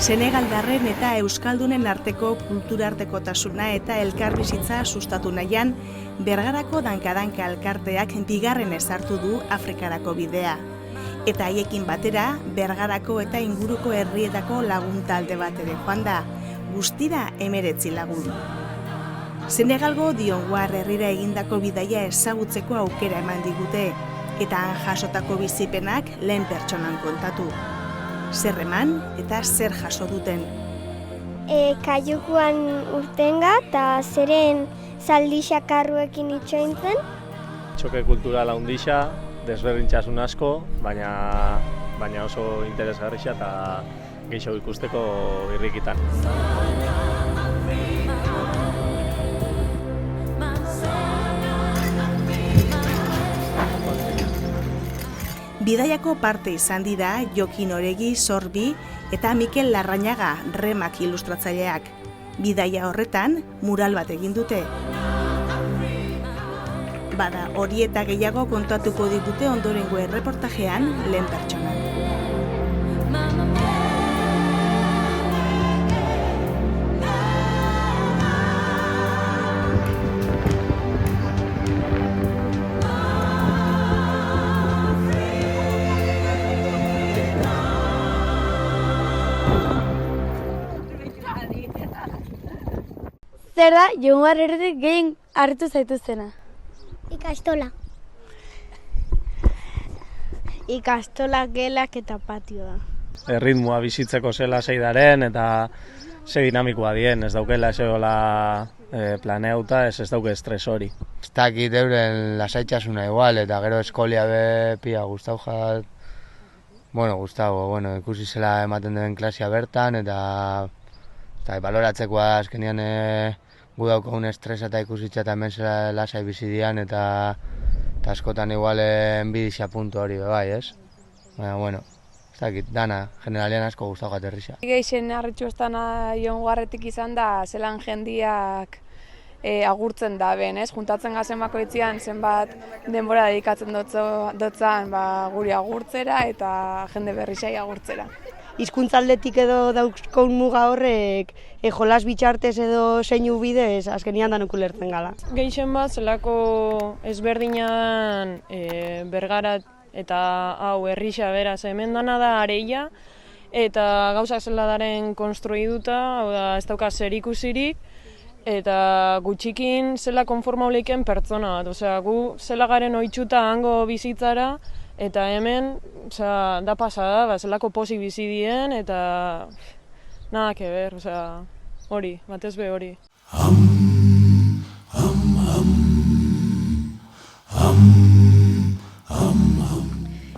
Senegaldarren eta euskaldunen arteko kulturartekotasuna eta elkarbizitza sustatu nahian, Bergarako danka-danka elkarteak bigarren ezartu du Afrikarako bidea. Eta haiekin batera, Bergarako eta inguruko herrietako lagun talde bat ere joan da, guztira 19 lagun. Senegalgo Diongoar herrira egindako bidaia ezagutzeko aukera eman digute, eta han jasotako bizipenak lehen pertsonan kontatu. Zer eman eta zer jaso duten. Kaiukuan urtenga eta zeren zaldi xakarruekin itxointzen. Txoke kulturala handixa, desberdintzasun asko, baina oso interesgarrixa eta gehiago ikusteko irrikitan. Bidaiako parte izan dira Jokin Oregi, Sorbi eta Mikel Larrañaga remak ilustratzaileak. Bidaia horretan mural bat egin dute. Bada, hori eta gehiago kontatuko digute ondorengo erreportajean lehen pertsonan. Zer da, Diongoar herritik gehien harritu zaituztena? Ikastola. Ikastola, gelak eta patioa. Erritmoa bizitzeko zela zeidaren eta ze dinamikoa dien, ez daukela ezeola planeuta, ez dauke estres hori. Ez dakit euren lasaitasuna igual, eta gero eskolia pia gustau jat. Ikusi zela ematen den klasia bertan, eta baloratzekoa azkenean gu daukagun estresa eta ikusitza eta hemen zela lasai bizi dian, eta askotan igual enbidizia puntu hori bai, ez? Baina, ez dakit, dana, generalian asko gustau jat herrisa. Gehien harritxu estana Diongoarretik izan da, zelan jendiak agurtzen da ben, ez? Juntatzen gazen bakoitzian zenbat denbora dedikatzen dotzan guri agurtzera eta jende berrisai agurtzera. Hizkuntzaldetik edo dauzkon muga horrek jolas bitxartez edo seinu bidez azkenian danok ulertzen gala. Gehien bat zelako ezberdinan Bergara eta hau herrixa beraz hemen dana da areia eta gauzak zeladaren konstruiduta, hau da ez dauka zer ikusirik eta gutxikin zela konformauleiken pertsona bat, osea gu zela garen ohitxuta hango bizitzara eta hemen, da pasada, zelako pozik bizi dien, eta nada que ver, hori, batez be hori.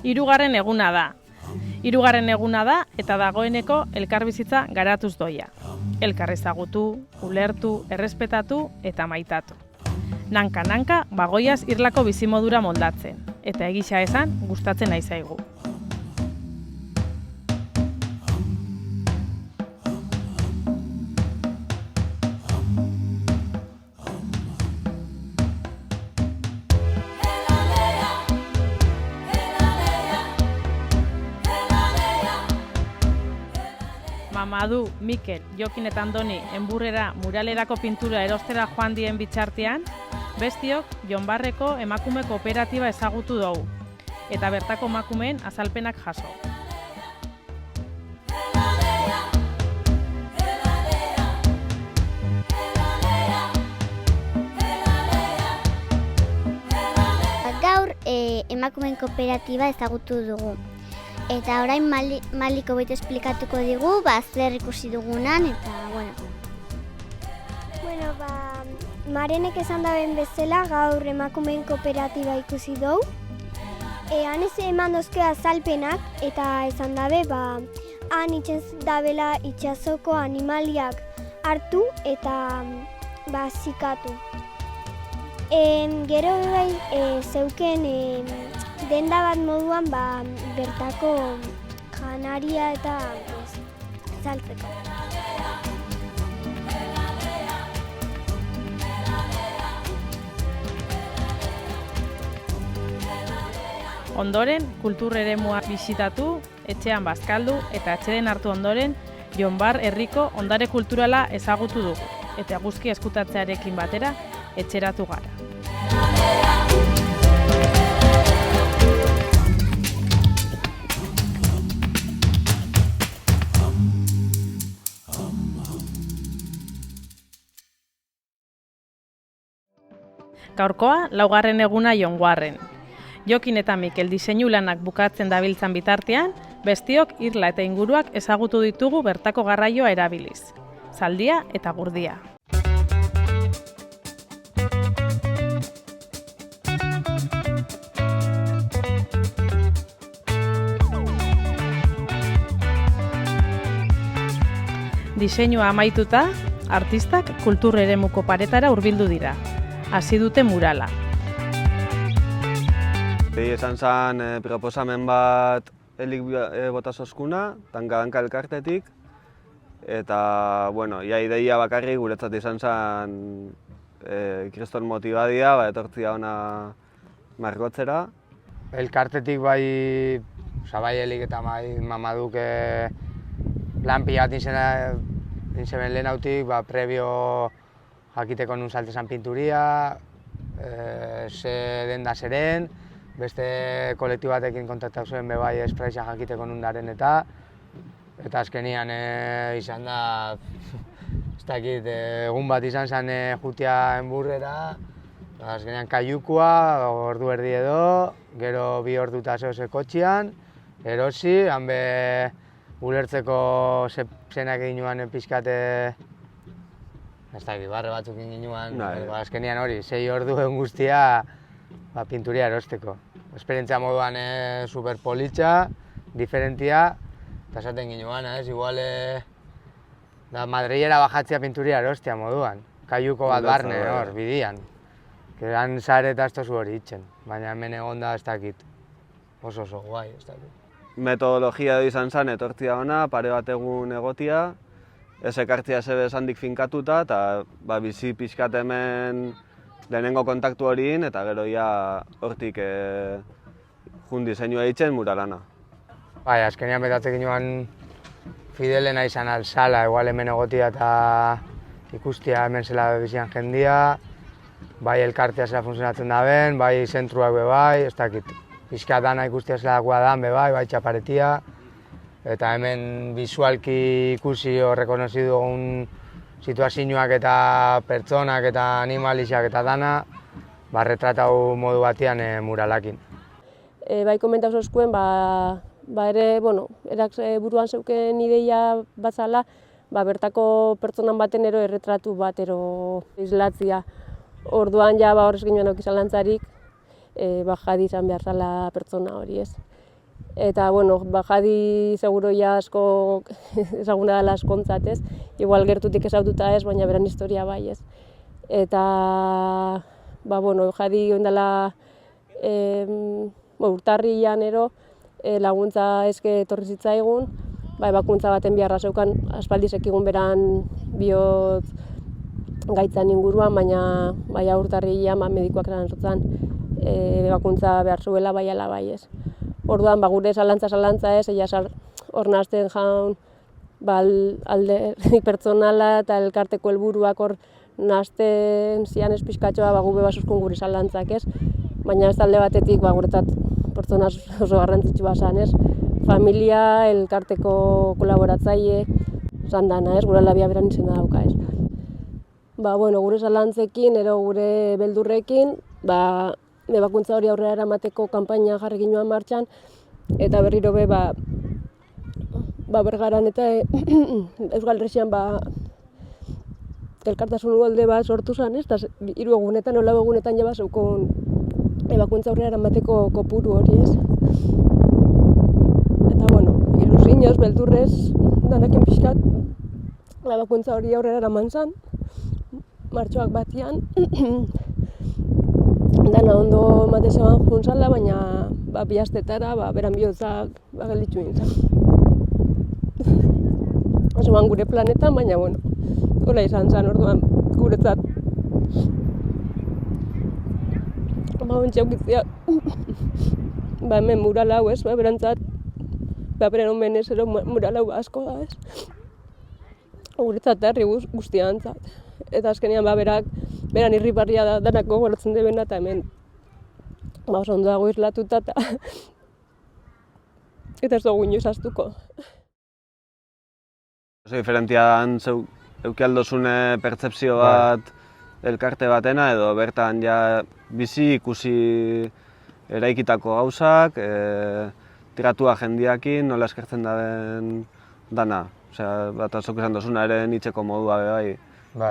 Hirugarren eguna da. Hirugarren eguna da eta dagoeneko elkarbizitza garatuz doia. Elkar ezagutu, ulertu, errespetatu eta maitatu. Nanka-nanka bagoiaz irlako bizimodura moldatzen, eta egisa esan gustatzen nahi zaigu. Mamadu, Mikel, Jokin eta Andoni enburrera muralerako pintura erostera joan dien bitxartean, bestiok Jonbarreko emakume kooperatiba ezagutu dugu, eta bertako emakumeen azalpenak jaso. Gaur emakumeen kooperatiba ezagutu dugu. Eta orain Maliko bete esplikatuko digu, zer ikusi dugunan, eta, Marenek esan daben bezala gaur emakumeen kooperatiba ikusi dugu. Han ez eman dozke azalpenak, eta esan dabe, han itxez dabela itxasoko animaliak hartu eta zikatu. Gero zeuken denda bat moduan bertako janaria eta saltzeko. Ondoren, kultur eremua bisitatu, etxean bazkaldu eta etxeden hartu ondoren, Jonbar herriko ondare kulturala ezagutu dugu, eta eguzki eskutatzearekin batera etxeratu gara. Gaurkoa, 4. eguna Jonbarren. Jokin eta Mikel diseinu lanak bukatzen dabiltzan bitartean, bestiok irla eta inguruak ezagutu ditugu bertako garraioa erabiliz. Zaldia eta Gurdia. Diseinua amaituta, artistak kultur eremuko paretara hurbildu dira. Hasi dute murala. Esan zen proposamen bat helik bota zoskuna, danka elkartetik, eta, bueno, ia ideia bakarrik guretzat izan zen kriston motibadia, etortzia ona margotzera. Elkartetik bai helik eta bai mamaduk plan pilat nintzen lehen hautik, prebio jakiteko nun saltezan pinturia, ze denda zeren, beste kolektibo batekin kontaktatu zuen bebai espraisa jakiteko nun daren eta azkenian izan da, ez dakit, egun bat izan zen jutia enburrera, azkenian kaiukua, ordu erdi edo, gero 2 ordu eta zehose kotxian, erosi, hanbe ulertzeko zenak egin nuen pixkate, ez dakit, barre batzuk egin nuen, azkenian hori, 6 ordu egun guztia pinturia erosteko. Esperientzia moduan superpolitxa, diferentia, eta esaten ginoan, igual Madrilera bajatzea pinturia erostia moduan. Kaiuko bat barne hor, bidian. Han zare eta ez tozu hori itxen, baina hemen egon da ez dakit. Oso guai, ez dakit. Metodologia edo izan zen etortzia ona, pare bat egun egotia, ez ekartzia zebe handik finkatuta, eta bizi pixkat hemen lehenengo kontaktu horien, eta gero ia hortik jun diseinua egiten muralana. Bai, azkenean betatzek inoan fidelena izan alzala, igual hemen egotia eta ikustia hemen zela bizian jendia, bai elkartea zela funtzionatzen da ben, bai zentruak be bai, ez dakit. Pixka dana ikustia zela guadan be bai txaparetia, eta hemen visualki ikusi o rekonozidu dugun situazioak eta pertsonak eta animalizak eta dana, retratau modu batean muralakin. Bai komentau zozkuen, ere, erak buruan zeuken ideia batzala, bertako pertsonan baten ero erretratu bat ero islatzia. Orduan ja horrez ginoen aukizan lantzarik, Jadi izan behar zala pertsona hori ez. Eta, Jadi seguro ja asko ezaguna dela askontzat ez. Igual gertutik ezaututa ez, baina beran historia bai ez. Eta, Jadi oindala urtarrian ero laguntza eske etorri zitzaigun, ebakuntza baten beharra zeukan aspaldi sekigun beran bihotz gaitzan inguruan, baina urtarrian medikoak eran zotzan ebakuntza behar zuela bai ala bai ez. Orduan, gure zalantza ez, hor nazten jaun alde pertsonala eta elkarteko helburuak hor nazten zian ez pixkatxoa gube basuzkun gure zalantzak ez. Baina ez alde batetik guretzat pertsona oso garrantzitsua zen ez. Familia, elkarteko kolaboratzaile, zan dana ez, gure labia beran izena dauka ez. Gure zalantzekin, ero gure beldurrekin, ebakuntza hori aurrera eramateko kanpaina jarri ginoan martxan, eta berriro be, Bergaran eta Euskal Herrian elkartasun ugalde bat sortu zen, ez? 3 egunetan, 4 egunetan jaba zeukon ebakuntza aurrera eramateko kopuru hori, ez? Eta, ilusioz, beldurrez, danakin pixkat, ebakuntza hori aurrera eraman zen, martxoak batian, dana ondo ematen zegoen juntzala, baina bi astetara beran bihotzak gelditzu nintzen. Zegoen gure planetan, baina hola izan zen orduan guretzat. Ontsa aukitzea, hemen mural hau ez, berantzat, beren omen ez, mural hau asko da ez. guretzat herri guztiantzat. Eta azkenean beran irribarria da danak gogoratzen debena eta hemen oso ondo dago islatuta eta ez dugu inoiz ahaztuko. Oso diferentian eukialdozune pertzepzio bat elkarte batena edo bertan ja bizi ikusi eraikitako gauzak, tratua jendiakin, nola eskertzen den dana. Osea, bat azok esan dozuna ere nitzeko modua bai.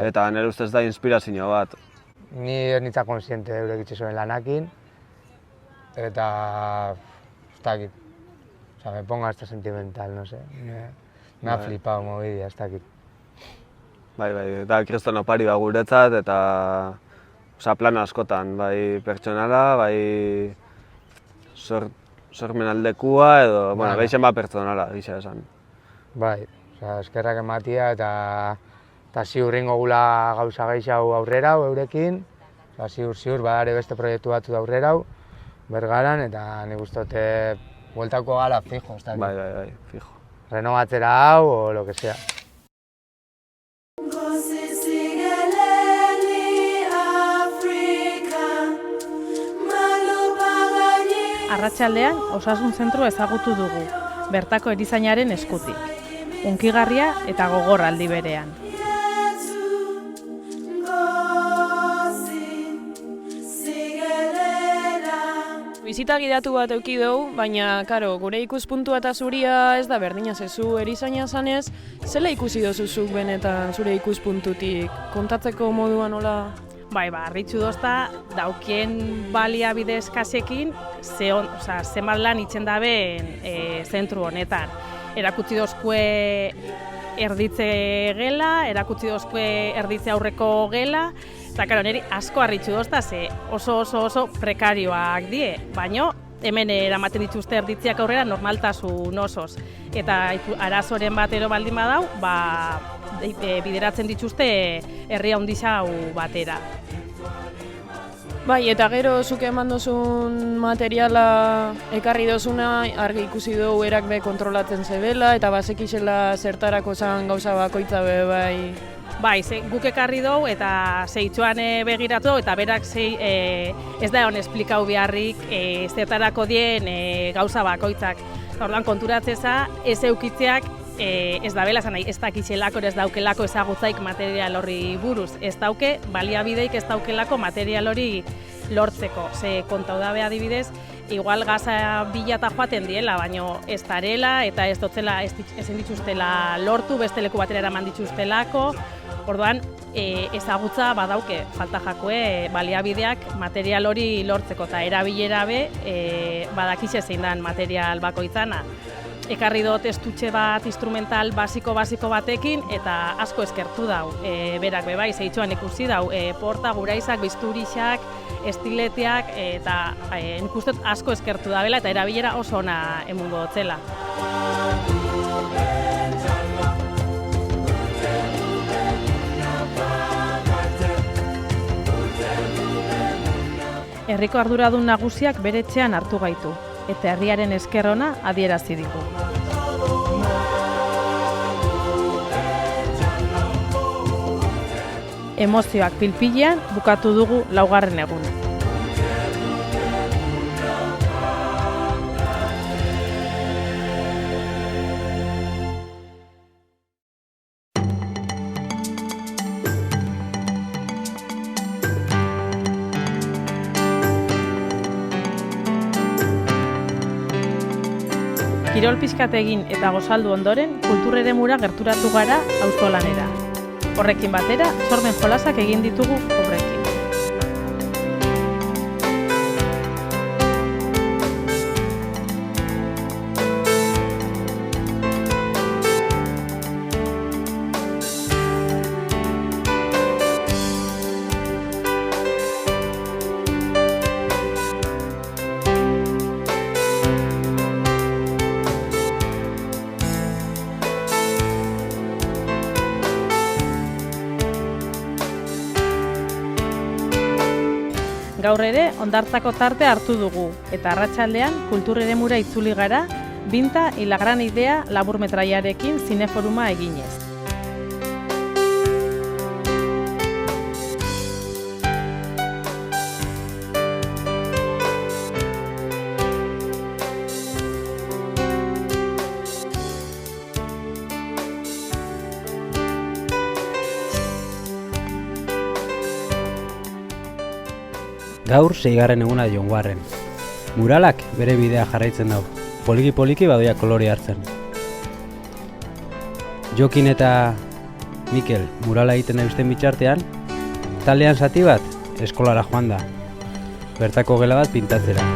Eta nire ustez da inspirazio bat. Ni ez nitza konsiente eurek itxesoen lanakin, eta ez dakit. Osea, me ponga hasta sentimental, no sé. Me ha flipado movidia, ez dakit. Bai, eta kriston opari da guretzat, eta plan askotan, bai pertsonala, bai sormen aldekua, edo, behixen bat pertsonala, gisa esan. Bai, eskerrak ematia eta ziurringo gula gauza gehiago aurrerau eurekin, ziur badare beste proiektu batzu da aurrerau, Bergaran, eta nik ustote bueltako gala fijo, ez dakit. Bai, fijo. Renovatzera hau, o lo que sea. Arratsaldean osasun zentroa ezagutu dugu, bertako erizainaren eskutik. Hunkigarria eta gogor aldi berean. Bizita gidatu bat eduki dugu, baina gure ikuspuntua eta zuria ez da berdina zezu erizaina zanez, zela ikusi dozuzuk benetan zure ikuspuntutik, kontatzeko moduan nola? Bai, harritxu dozta, daukien baliabide eskasekin, zenbat lan itzen daben zentru honetan. Erakutsi dozkue erditze gela, erakutsi dozkue erditze aurreko gela, eta niri asko harritxu dozta, ze oso prekarioak die, baino hemen eramaten dituzte erditziak aurrera normaltasun osoz. Eta arazoren bat ero baldin badau, bideratzen dituzte herri handisa hau batera. Bai, eta gero zuk eman dozun materiala ekarri dozuna, argi ikusi dugu erak be kontrolatzen zebela, eta bazekizela zertarako zan gauza bakoitza be bai. Bai, guk ekarri dugu eta zeitzuan begiratu eta berak ez da hon esplikau beharrik zertarako dien gauza bakoitzak. Orduan konturatzeza ez eukitzeak ez da bela, ez dakitzelako, ez daukelako ezagutzaik material horri buruz. Ez dauke, baliabideik ez daukelako material hori lortzeko. Ze kontau dabe adibidez, igual gaza bilata joaten diela, baino ez darela eta ez dituztela lortu, beste leku batera eraman dituztelako. Orduan, ezagutza badauke, falta jakue baliabideak material hori lortzeko eta erabilera be badakize zein dan material bakoitzana. Ekarri dut estutxe bat instrumental basiko batekin eta asko eskertu dau. Berak bebai, zeitzuan ikusi dau, porta, guraizak, bizturixak, estileteak eta nik uste asko eskertu dabela eta erabilera oso ona emungo dotzela. Herriko arduradun nagusiak bere etxean hartu gaitu, eta herriaren esker ona adierazi digu. Emozioak pilpilean bukatu dugu 4. eguna. Kirol pixkat egin eta gozaldu ondoren, kultur eremura gerturatu gara auzolanera. Horrekin batera, sormen jolasak egin ditugu obrekin. Gaur ere, Hondartzako tarte hartu dugu, eta arratsaldean kultur eremura itzuli gara, Binta y la gran idea laburmetraiarekin zineforuma eginez. Gaur 6. eguna Jonguarren. Muralak bere bidea jarraitzen dau. Poliki-poliki badoia kolore hartzen. Jokin eta Mikel murala egiten dabizten bitxartean, taldean zati bat eskolara joan da. Bertako gela bat pintatzera.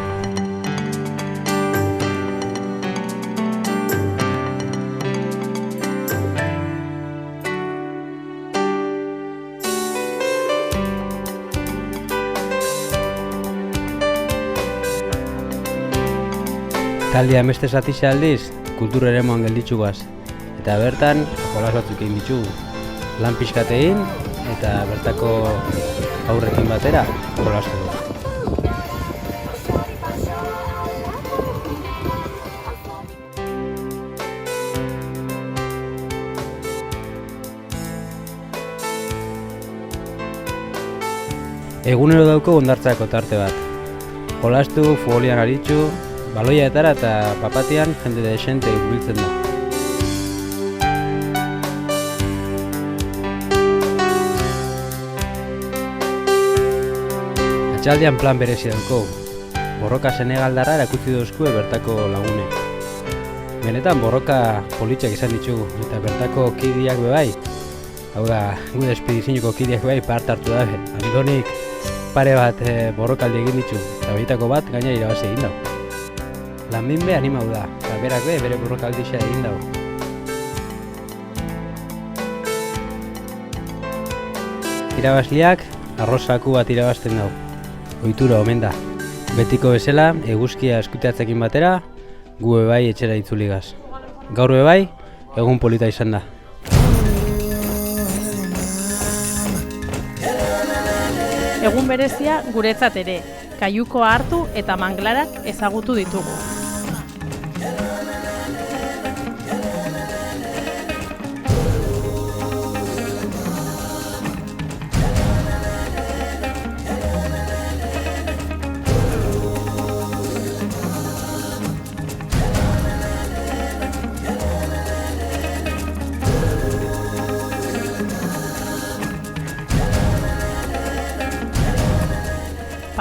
Taldea beste zatixe aldiz, kultur eremuan gelditxugaz. Eta bertan, jolas batzuk egin ditugu. Lan pixkat egin eta bertako aurrekin batera jolastu dugu. Egunero dauko hondartzako tarte bat. Jolastu, futbolian aritzu, baloiaetara eta papatian jende desente biltzen da. Atxaldean plan berezi dauko. Borroka senegaldarra erakutsi dozkue bertako lagune. Benetan borroka politxak izan ditugu eta bertako kidiak bebai. Hau da, gure espedizinuko kidiak bebai parte hartu dabe. Andonik pare bat borrokaldi egin ditu eta behitako bat gaina irabazi egin dago. Lanbin be animau da, eta berak be bere borrokaldixa egin dago. Irabazliak arrozaku bat irabazten dago. Ohitura omen da. Betiko bezala, eguzkia eskuteatzekin batera, gu bebai etxera itzuligaz. Gaur bebai, egun polita izan da. Egun berezia guretzat ere, kaiukoa hartu eta manglarak ezagutu ditugu.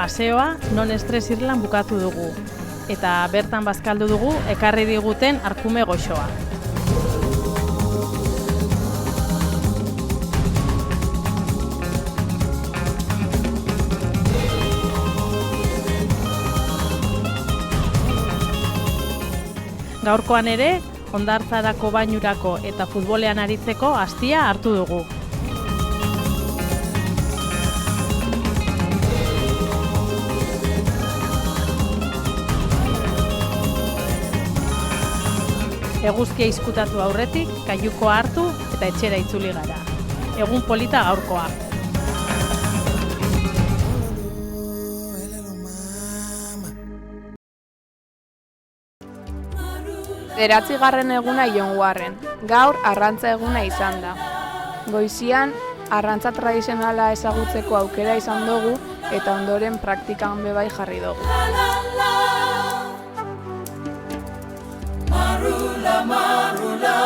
Paseoa non estres irlan bukatu dugu, eta bertan bazkaldu dugu ekarri diguten arkume goxoa. Gaurkoan ere, hondartzarako bainurako eta futbolean aritzeko astia hartu dugu. Eguzkia izkutatu aurretik, kaiukoa hartu eta etxera itzuli gara. Egun polita gaurkoa. Bederatzigarren eguna Jonguarren. Gaur arrantza eguna izan da. Goizian, arrantza tradizionala ezagutzeko aukera izan dugu eta ondoren praktikan bebai jarri dugu. Marula, marula,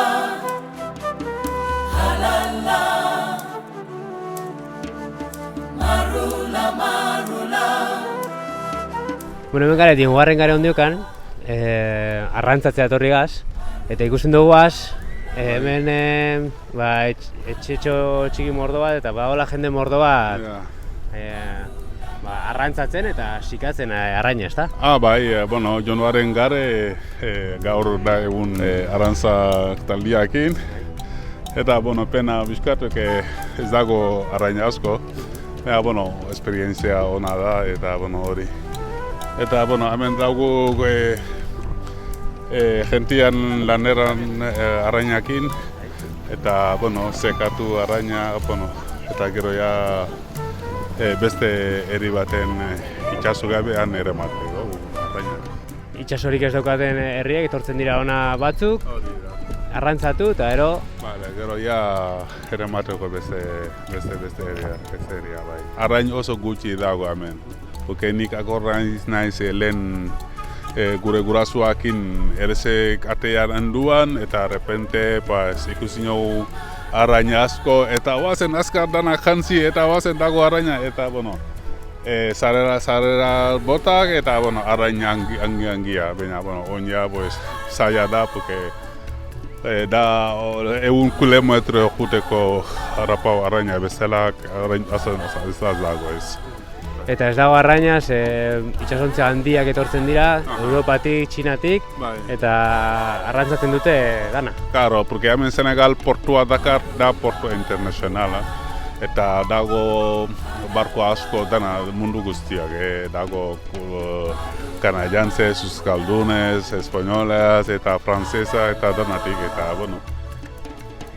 halala. Marula, marula. Bueno, hemen gara, Jonguarren gara ondiokan, arrantzatzea etorri gaz, eta ikusten duguaz, hemen etxetxo txiki mordo bat, eta badola jende mordo bat arrantzatzen eta sikatzen arraina, ezta? Bai, bueno, Jonguarren gare gaur da egun arrantza taldiakin, eta, bueno, pena bizkatuek ez dago arraina asko, eta, bueno, esperientzia ona da, eta, bueno, hori. Eta, bueno, hemen daugu gentian laneran arrainakin, eta, bueno, sekatu arraina, bueno, eta gero ja beste herri baten itxaso gabean ere mateko arraina. Itxasorik ez daukaten herriak etortzen dira ona batzuk, arrantzatu eta gero... Gero ja ere mateko beste herria bai. Arrain oso gutxi dago hemen. Nik akorrain naiz lehen gure gurasoakin eresek atean handuan eta repente ikusi nugu arraina asko eta oazen azkar dana jantzi eta oazen dago arraina eta bueno, sarrera botak eta, bueno, arrain hangia, baina, bueno, oina, pues, zaila da, porque da 1 kilometro juteko harrapau arraina bezala, ez dago ez. Eta ez dago arrainaz, itxasontze handiak etortzen dira, Europatik, Txinatik, eta arrantzatzen dute dana. Claro, porque hemen Senegal portua Dakar da portu internazionala, eta dago barko asko dana mundu guztiak, dago kanadiantzez, euskaldunes, espainolas, eta frantzesa, eta danatik, eta, bueno,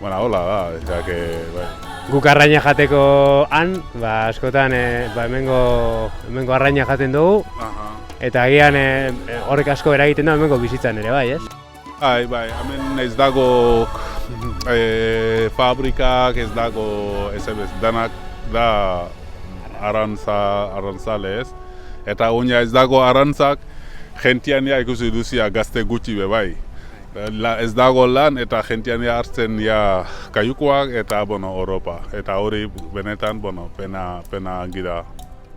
hola da, eta que, Guk arraina jateko han, askotan hemengo arraina jaten dugu, eta agian horrek asko eragiten da hemengo bizitzan ere bai, ez? Bai, hemen ez dago fabrikak, ez dago danak da arrantzale ez. Eta oina ez dago arrantzak, jentian ikusi duzia gazte gutxi be bai. Ez dago lan eta jentian hartzen kaiukoak eta, bueno, Europa. Eta hori benetan, bueno, pena gira.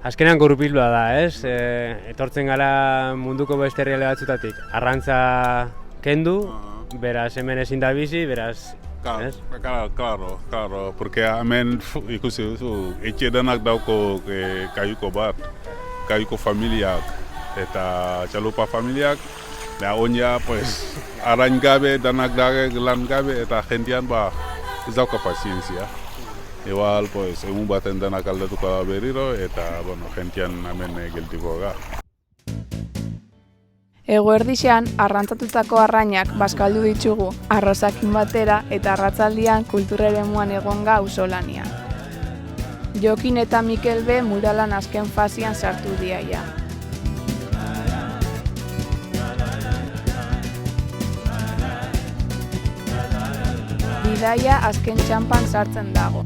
Azkenean gurpilua da, ez? Etortzen gara munduko beste herrialde batzutatik. Arrantza kendu, beraz hemen ezin da bizi, beraz... Claro, porque hemen ikusi duzu, etxe denak dauko kaiuko bat, kaiuko familiak eta txalupa familiak. Oina, pues, arain gabe, danak lan gabe, eta jentian, ez dauka pazientzia. Igual, pues, egun baten danak aldatuko da berriro, eta, bueno, jentian hemen geltiko ga. Eguerdixean, arrantzatutako arrainak bazkaldu ditugu arrozakin batera eta arratzaldian kultureremuan egonga auzolanian. Jokin eta Mikel B. muralan azken fazian sartu diaia. Bidaia azken txanpan sartzen dago.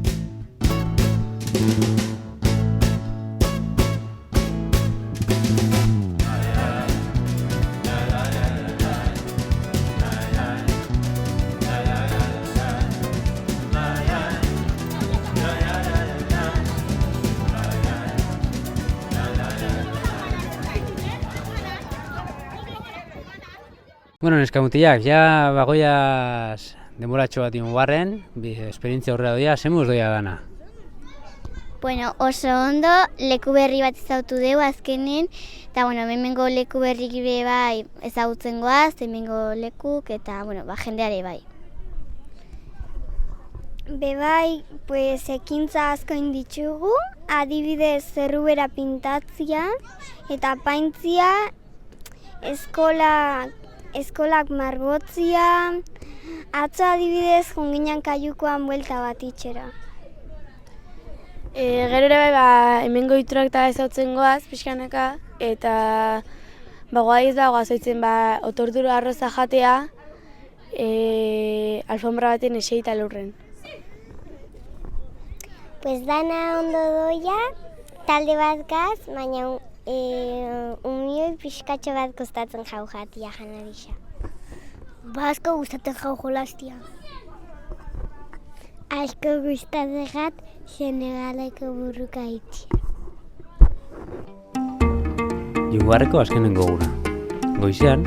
Bueno, neskamutilak, ja bagoiaz denboratxo bat barren, esperientzia horrela doia, zemuz doia dana? Bueno, oso ondo, leku berri bat ezautu dugu azkenen, eta hemengo leku berrik bai ezagutzen goaz, hemengo lekuk, eta jendeare bai. Bebai, ekintza asko inditzugu, adibidez zerrubera pintatzia, eta paintzia, eskolak margotzia, atzo adibidez junginan kaiukoan buelta bat itxera. Gero ere bai, hemengo iturak eta ezautzen goaz, pixkanaka, eta goaiz dago azoitzen otorduro arroza jatea, alfombra baten eseita lurren. Pues dana ondo doia, talde bat gaz, baina unioi pixkatxo bat kostatzen jau jatia janarisa. Asko gustatzen jau jolastia. Asko gustatzen jat Senegaleko burruka itxia. Jungarreko azkenengo gura. Goizean,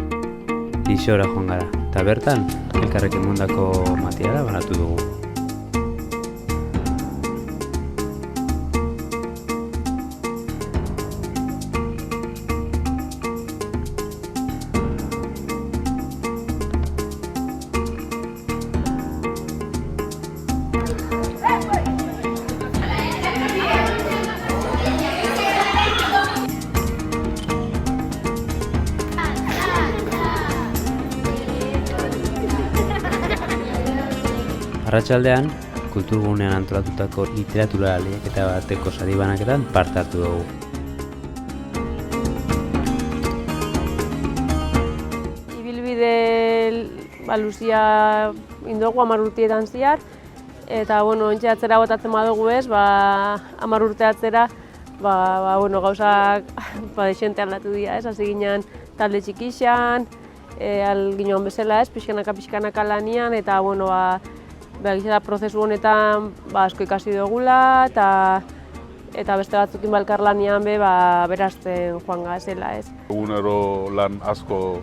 Lixora joan gara, eta bertan, elkarrekin mundako matiara banatu dugu. Arratsaldean, kulturgunean antolatutako literatura lehiaketa bateko sari banaketan parte hartu dugu. Ibilbide luzia indogu 10 urteetan ziar, eta ontxe atzera botatzen badugu ez, 10 urte atzera, gauzak desente aldatu dira ez, hasi ginen talde txikixan, ginen bezala ez, pixkanaka lanian, eta gizela prozesu honetan asko ikasi dugula, eta eta beste batzukin elkarlanean berazten joan gazela, ez. Egunero lan asko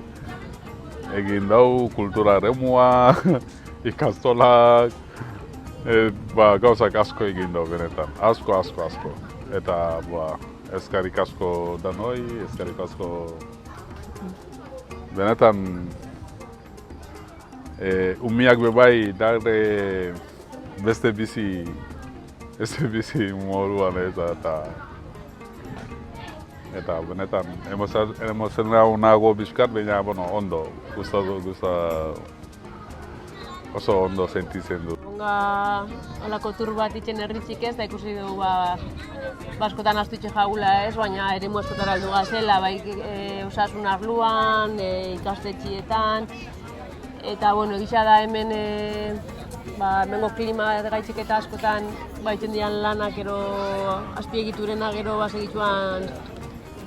egin dau, kultura eremua, ikastolak, gauzak asko egin dau benetan, asko. Eta eskerrik asko danoi, eskerrik asko benetan umiak bebai darre beste bizi moduan eta benetan emozionatu nago bizkat, baina ondo, oso ondo sentitzen dut. Onga holako tur bat itxen erritzik ez, da ikusi dugu askotan astutxe jagula ez, baina eremu askotara heldu gazela, bai osasun arloan, ikastetxietan, eta egisa da hemen hemengo klima gaitzik eta askotan baitzen dian lanak ero azpiegiturenak gero segituan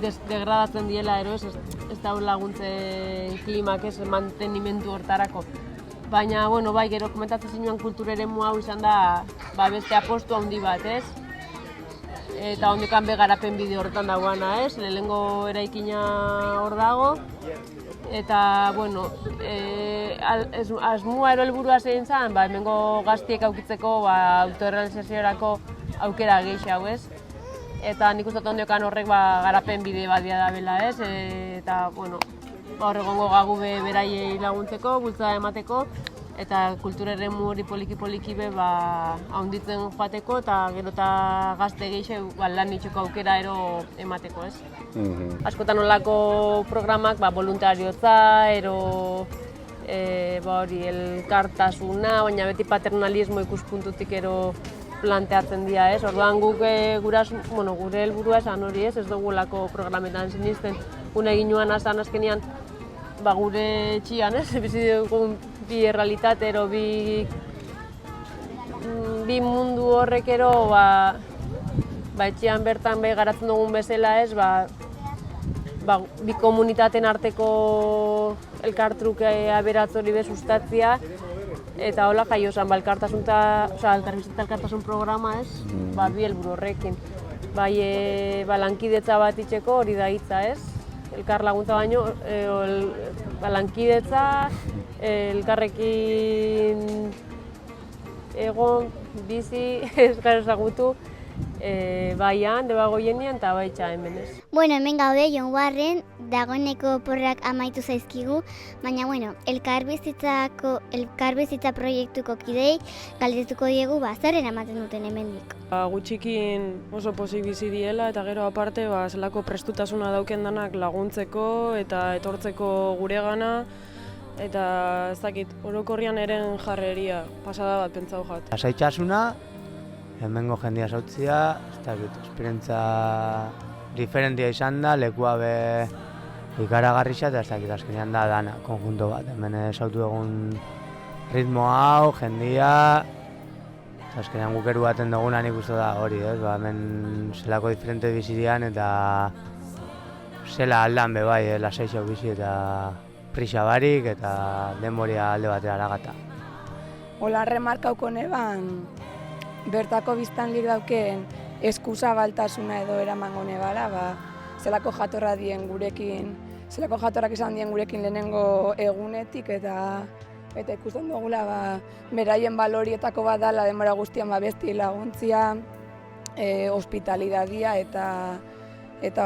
degradatzen diela ero ez da laguntzen klimak ez mantenimendu hortarako. Baina, bai, gero komentatzen zinuan kultura eremu hau izan da beste apostu handi bat, ez? Eta hondikan garapen bide horretan dagoana, ez? Lehenengo eraikina hor dago. Eta, asmua ero helburua zein zen, hemengo gaztiek aukitzeko autorrealizaziorako aukera gehiago, ez? Eta nik uste ondiokan horrek garapen bide bat da bela, ez? Eta, hor egongo gagu beraiei laguntzeko, bultzada emateko, eta kultura eremu hori poliki haunditzen joateko, eta gero eta gazte gehiago lan itxeko aukera ero emateko, ez? Askotan olako programak voluntariotza, ero elkartasuna, baina beti paternalismo ikuspuntutik ero planteatzen dira, ez? Orduan guk gure helburua esan hori, ez dugu olako programetan sinisten. Gune eginuan azkenean gure txian, ez? Bizi dugun bi errealitate ero bi mundu horrek ero etxean bertan garatzen dugun bezala, ez? Bi komunitateen arteko elkartruke aberatz hori sustatzia, eta hola jaio zen elkartasun programa, ez? Bi helburu horrekin. Lankidetza bat itxeko hori da hitza, ez? Elkar laguntza baino, lankidetza, elkarrekin egon, bizi, ezagutu, baian, debagoienean eta baitxa hemen ez. Hemen gaude Jon Warren, dagoeneko porrak amaitu zaizkigu, baina elkarbizitza proiektuko kidei galdetuko diegu zer eramaten duten hemendik. Gutxikin oso pozik bizi diela eta gero aparte zelako prestutasuna dauken danak laguntzeko eta etortzeko guregana, eta ez dakit, orokorrian eren jarreria, pasada bat pentsau jat. Lasaitasuna, hemengo jendia zautzia, ez dakit, esperientza diferentia izan da, lekua ikaragarria eta ez dakit, azkenean da dana, konjunto bat. Hemen zautu egun ritmo hau, jendia, azkenean gukeru baten duguna nik uste da hori, ez? Hemen zelako diferente bizidian eta zela aldan bai, lasaixo bizi eta prisa barik eta denboria alde batera aragata. Ola remarkauko neban, bertako biztanlik dauken eskuzabaltasuna edo eramango nebala, zelako jatorra dien gurekin, zelako jatorrak izan dien gurekin lehenengo egunetik eta ikusten dugula beraien balorietako bat dela denbora guztian besti laguntzia, hospitalidadia eta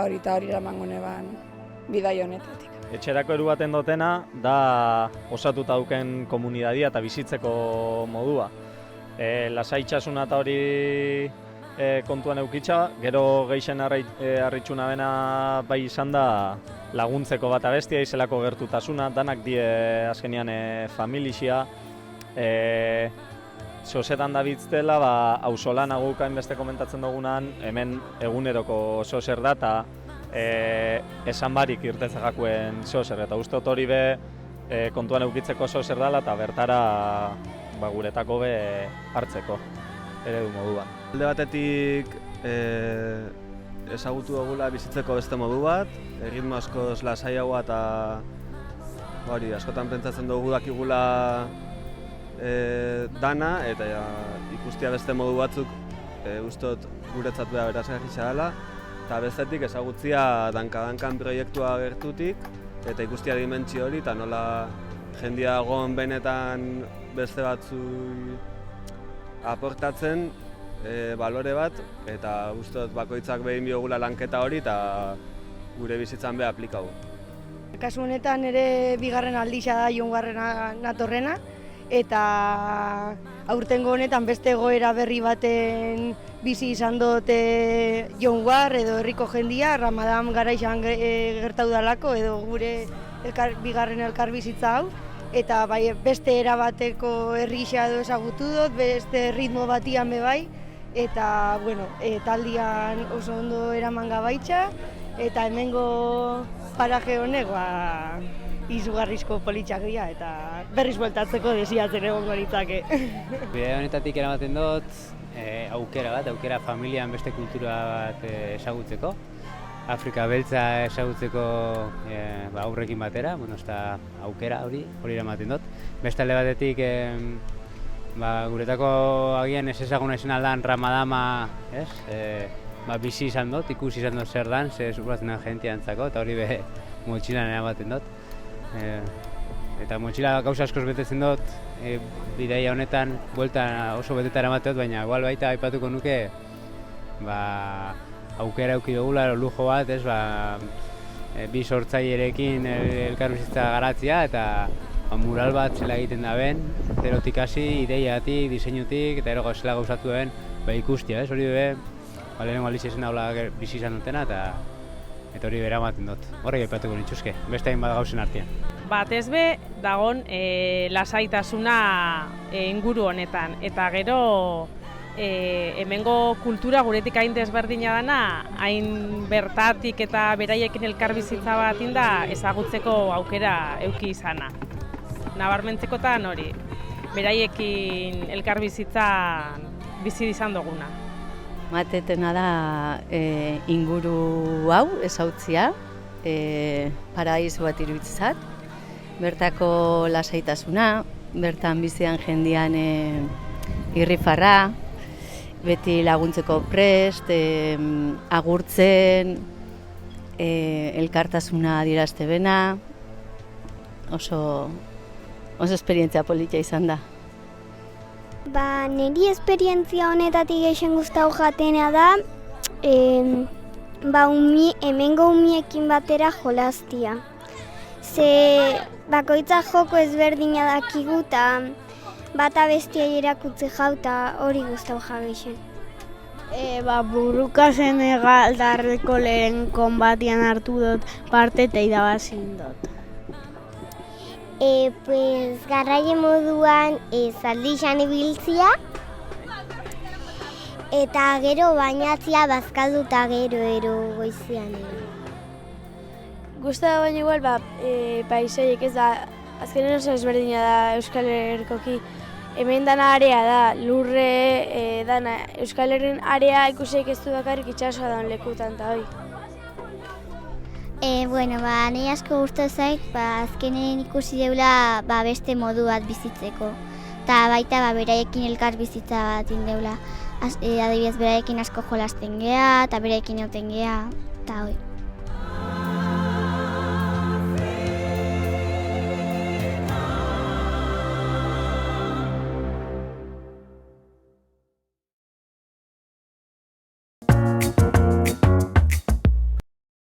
hori eramango neban bidai honetatik. Etxerako eru baten dotena da osatuta dauken komunidadia eta bizitzeko modua. Lasaitasuna eta hori kontuan eukitza, gero geixen harritxuna bena bai izan da laguntzeko bat abestia, izelako gertutasuna, danak die azkenian familixia. Sosetan da bitztela, auzolan guk hainbeste komentatzen dugunan, hemen eguneroko soser da eta esan barik irtetzakakuen soser, eta uste hori kontuan eukitzeko soser dela eta bertara guretako hartzeko eredu moduan. Alde batetik ezagutu dugula bizitzeko beste modu bat, erritmo askoz lasaiagoa eta askotan pentsatzen dugu dakigula dana eta ikustia beste modu batzuk ustot guretzat beha berazgarritza dela, eta bestetik ezagutzia danka-dankan proiektua gertutik, eta ikustia dimentsio hori, eta nola jendia egon benetan beste batzu aportatzen balore bat, eta ustot bakoitzak behin biogula lanketa hori, eta gure bizitzan beha aplikau. Kasu honetan ere bigarren aldixa da Iongarrena natorrena, eta aurtengo honetan beste egoera berri baten bizi izan dute Iongar edo herriko jendia, Ramadan garaixan gertau dalako edo gure bigarren elkarbizitza hau, eta beste erabateko herrisa edo ezagutu dut, beste ritmo batian bai, eta taldian oso ondo eraman gabaitza, eta hemengo paraje honek izugarrizko politxak dira, eta berriz bueltatzeko desiatzen egongo litzake. Bide honetatik eramaten dut aukera familian beste kultura bat ezagutzeko. Afrika beltza ezagutzeko aurrekin batera, aukera hori eramaten dut. Beste alde batetik guretako agian ez ezaguna izan aldan Ramadama, bizi izan dut, ikusi izan dut zer dan, ze subratzen den jentiantzako, eta hori motxilan eramaten dut. Eta motxila gauza askoz betetzen dut, bidaia honetan, bueltan oso beteta eramaten dut, baina igual baita aipatuko nuke aukera eduki dugula, lujo bat, bi sortzailerekin elkarbizitza garatzea, eta mural bat zela egiten da ben, zerotik hasi, ideiatik, diseinutik, eta ero zela gauzatu den ikustia, hori lehenengo aliz izan daula bizi izan dutena, eta hori eramaten dut. Horrek aipatuko nituzke, beste hainbat gauzen artean. Batez be, dagon lasaitasuna inguru honetan, eta gero hemengo kultura guretik hain desberdina dana, hain bertatik eta beraiekin elkarbizitza bat inda ezagutzeko aukera eduki izana. Nabarmentzekotan hori, beraiekin elkarbizitzan bizi izan duguna. Matetena da inguru hau ezautzia, paraiz bat iruditzat, bertako lasaitasuna, bertan bizian jendian irrifarra, beti laguntzeko prest, agurtzen, elkartasuna adierazte bena, oso esperientzia politia izan da. Niri esperientzia honetatik gehien gustau jatena da, hemengo umiekin batera jolaztia. Ze bakoitza joko ezberdina dakigu eta bata bestia erakutze jauta hori gustau jageixen. Burruka Senegaldarreko lehen konbatian hartu dut parte eta irabazin dut. Garraile moduan zaldixan ibiltzia eta gero bainatzia bazkalduta gero goizean. Gusta baina igual, paisaiek ez da, azkenen oso ezberdina da Euskal Herrikoki. Hemen dana area da, lurre dana, Euskal Herrin area ikusiek ez du bakarrik itxasoa daun lekutan eta hori. Nahi asko gustu zait, azkenen ikusi deula beste modu bat bizitzeko. Eta baita beraiekin elkar bizitza bat indeula. Adibidez, beraiekin asko jolasten geha, eta beraiekin euten geha, eta hori.